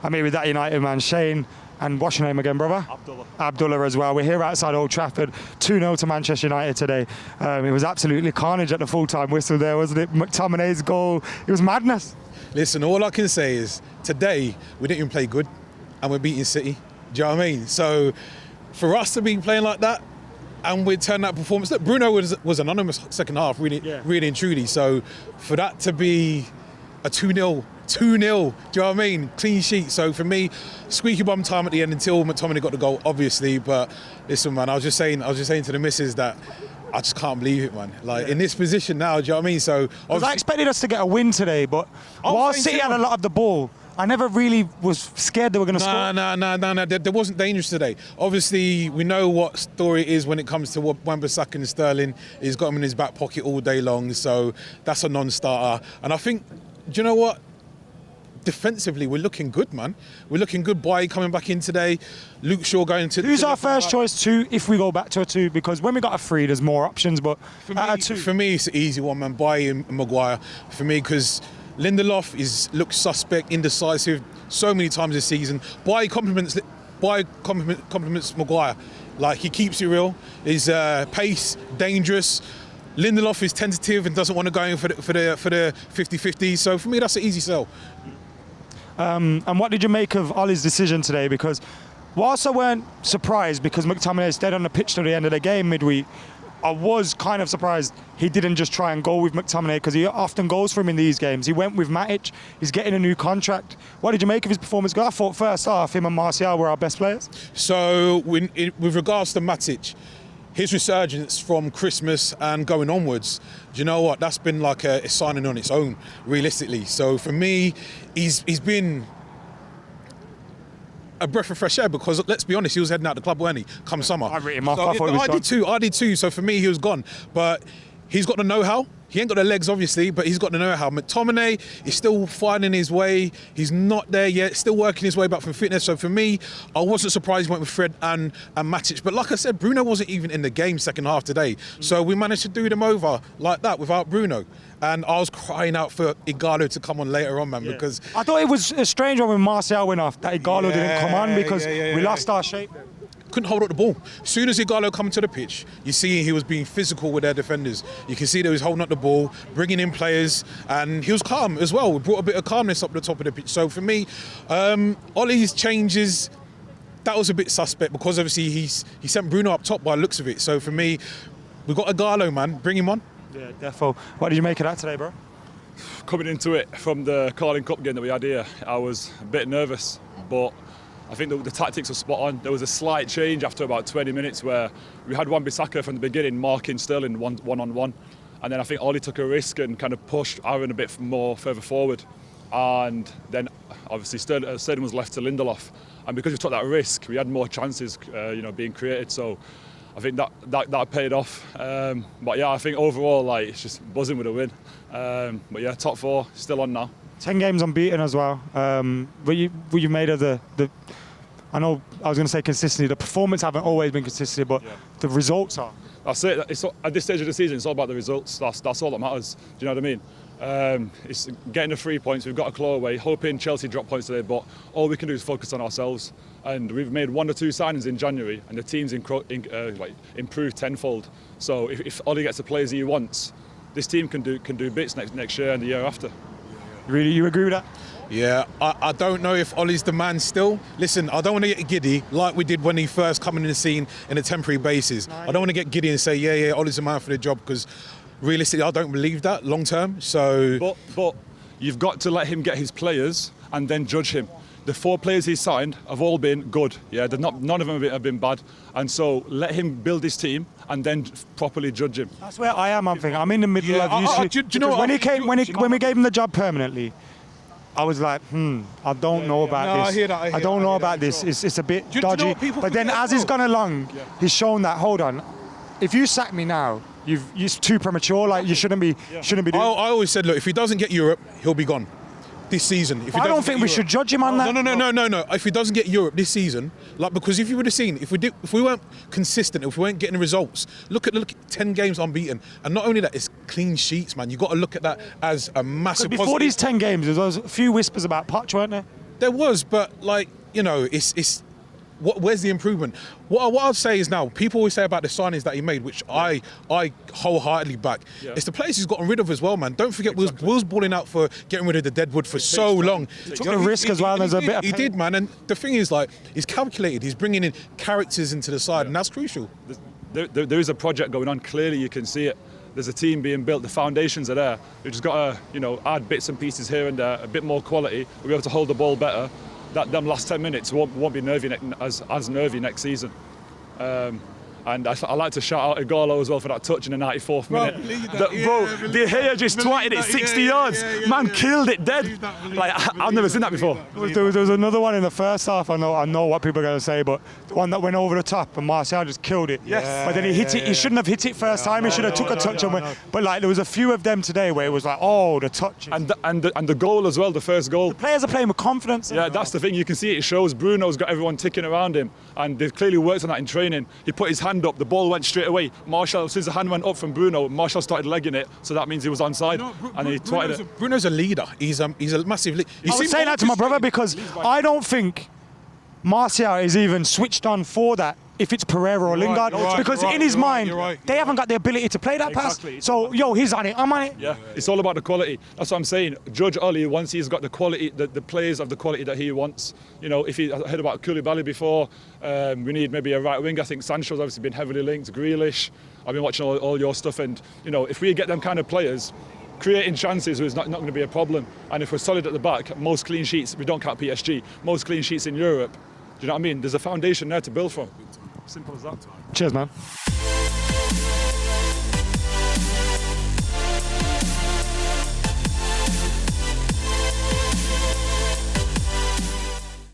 I'm here with that United man, Shane, and what's your name again, brother? Abdullah. Abdullah as well. We're here outside Old Trafford, 2-0 to Manchester United today. It was absolutely carnage at the full-time whistle there, wasn't it? McTominay's goal, it was madness. Listen, all I can say is today we didn't even play good and we're beating City. Do you know what I mean? So for us to be playing like that and we turn that performance, look, Bruno was anonymous second half, really and truly. So for that to be a 2-0, do you know what I mean? Clean sheet. So for me, squeaky bum time at the end until McTominay got the goal, obviously. But listen, man, I was just saying to the missus that I just can't believe it, man. Like in this position now, do you know what I mean? So I expected us to get a win today, but while City had a lot of the ball, I never really was scared they were going to score. No. There wasn't dangerous today. Obviously, we know what story it is when it comes to Wan-Bissaka and Sterling. He's got him in his back pocket all day long, so that's a non-starter. And I think, do you know what? Defensively, we're looking good, man. We're looking good. Bailly coming back in today. Luke Shaw going to... Who's our first choice two if we go back to a two? Because when we got a three, there's more options, but at a two... For me, it's an easy one, man. Bailly and Maguire. For me, because Lindelof looks suspect, indecisive so many times this season. Bailly compliments Maguire. Like, he keeps it real. His pace, dangerous. Lindelof is tentative and doesn't want to go in for the 50-50. So for me, that's an easy sell. And what did you make of Ollie's decision today? Because whilst I weren't surprised because McTominay stayed on the pitch till the end of the game midweek, I was kind of surprised he didn't just try and go with McTominay because he often goes for him in these games. He went with Matic. He's getting a new contract. What did you make of his performance? I thought first half him and Martial were our best players. So with regards to Matic, his resurgence from Christmas and going onwards, do you know what? That's been like a signing on its own, realistically. So for me, he's been a breath of fresh air because, let's be honest, he was heading out the club, weren't he, come summer? I written him off. So I thought he was gone. I did too. So for me, he was gone. But he's got the know-how. He ain't got the legs, obviously, but he's got the know-how. McTominay is still finding his way. He's not there yet, still working his way back from fitness. So for me, I wasn't surprised he went with Fred and Matic. But like I said, Bruno wasn't even in the game second half today. So we managed to do them over like that without Bruno. And I was crying out for Igalo to come on later on, man, because... I thought it was a strange one when Martial went off, that Igalo didn't come on because we lost our shape. Couldn't hold up the ball. As soon as Igalo come to the pitch, you see he was being physical with their defenders. You can see that he was holding up the ball, bringing in players, and he was calm as well. We brought a bit of calmness up the top of the pitch. So for me, Ollie's changes, that was a bit suspect because obviously he sent Bruno up top by the looks of it. So for me, we got Igalo, man. Bring him on. Yeah, defo. What did you make of that today, bro? Coming into it from the Carling Cup game that we had here, I was a bit nervous, but I think the tactics were spot on. There was a slight change after about 20 minutes where we had Wan-Bissaka from the beginning marking Sterling one-on-one. And then I think Ollie took a risk and kind of pushed Aaron a bit more further forward. And then obviously Sterling was left to Lindelof. And because we took that risk, we had more chances being created. So I think that paid off. But yeah, I think overall, like, it's just buzzing with a win. But yeah, top four, still on now. 10 games unbeaten as well. What you made of the I know I was going to say consistency. The performance haven't always been consistent, but the results are. That's it. At this stage of the season, it's all about the results. That's all that matters. Do you know what I mean? It's getting the 3 points. We've got a claw away. Hoping Chelsea drop points today, but all we can do is focus on ourselves. And we've made 1 or 2 signings in January, and the team's improved tenfold. So if Ollie gets the players he wants, this team can do bits next year and the year after. Really, you agree with that? Yeah, I don't know if Ollie's the man still. Listen, I don't want to get giddy like we did when he first came in the scene in a temporary basis. I don't want to get giddy and say, yeah, Ollie's the man for the job, because realistically, I don't believe that long term. So, but you've got to let him get his players and then judge him. The 4 players he's signed have all been good. Yeah, none of them have been bad. And so let him build his team and then properly judge him. That's where I am. I'm in the middle of usually. Do you know what? When we gave him the job permanently, I was like, I don't know about this. I don't know about this. It's a bit dodgy. But then as he's gone along, he's shown that, hold on, if you sack me now, you're too premature. Like, you shouldn't be doing. I always said, look, if he doesn't get Europe, he'll be gone this season. I don't think we should judge him on that. No. If he doesn't get Europe this season, like, because if you would have seen, if we weren't consistent, if we weren't getting the results, look at 10 games unbeaten, and not only that, it's clean sheets, man. You got to look at that as a massive. Before positive. these 10 games, there was a few whispers about Poch, weren't there? There was, but like, you know, it's where's the improvement? What I'd say is now, people always say about the signings that he made, which I wholeheartedly back. Yeah. It's the players he's gotten rid of as well, man. Don't forget, Will's balling out for getting rid of the deadwood for so long. He took the risk as well. There's a bit of he did, man. And the thing is, like, he's calculated. He's bringing in characters into the side, and that's crucial. There is a project going on. Clearly, you can see it. There's a team being built. The foundations are there. We've just got to, you know, add bits and pieces here and there, a bit more quality. We'll be able to hold the ball better. Them last 10 minutes won't be nervy as nervy next season. And I like to shout out Igalo as well for that touch in the 94th minute. De Gea just twatted it 60 yards. Man killed it dead. Like, I've never seen that before. There was another one in the first half. I know what people are going to say, but the one that went over the top and Martial just killed it. Yes. But then he hit it. He shouldn't have hit it first time. He should have took a touch and went. But like there was a few of them today where it was like, oh, the touch. And the goal as well, the first goal. The players are playing with confidence. Yeah, that's the thing. You can see it shows. Bruno's got everyone ticking around him, and they've clearly worked on that in training. He put his hand up. The ball went straight away. Martial, as soon as the hand went up from Bruno, Martial started legging it, so that means he was onside, and he twatted it. Bruno's a leader. He's a massive leader. I was saying that to my brother because I don't think Martial is even switched on for that if it's Pereira or Lingard, because in his mind, they haven't got the ability to play that pass. So, he's on it, I'm on it. Yeah, it's all about the quality. That's what I'm saying. Judge Ollie, once he's got the quality, the players of the quality that he wants. You know, if I heard about Koulibaly before, we need maybe a right wing. I think Sancho's obviously been heavily linked, Grealish. I've been watching all your stuff, and, you know, if we get them kind of players, creating chances is not going to be a problem. And if we're solid at the back, most clean sheets, we don't count PSG, most clean sheets in Europe, do you know what I mean? There's a foundation there to build from. Simple as that. Cheers, man.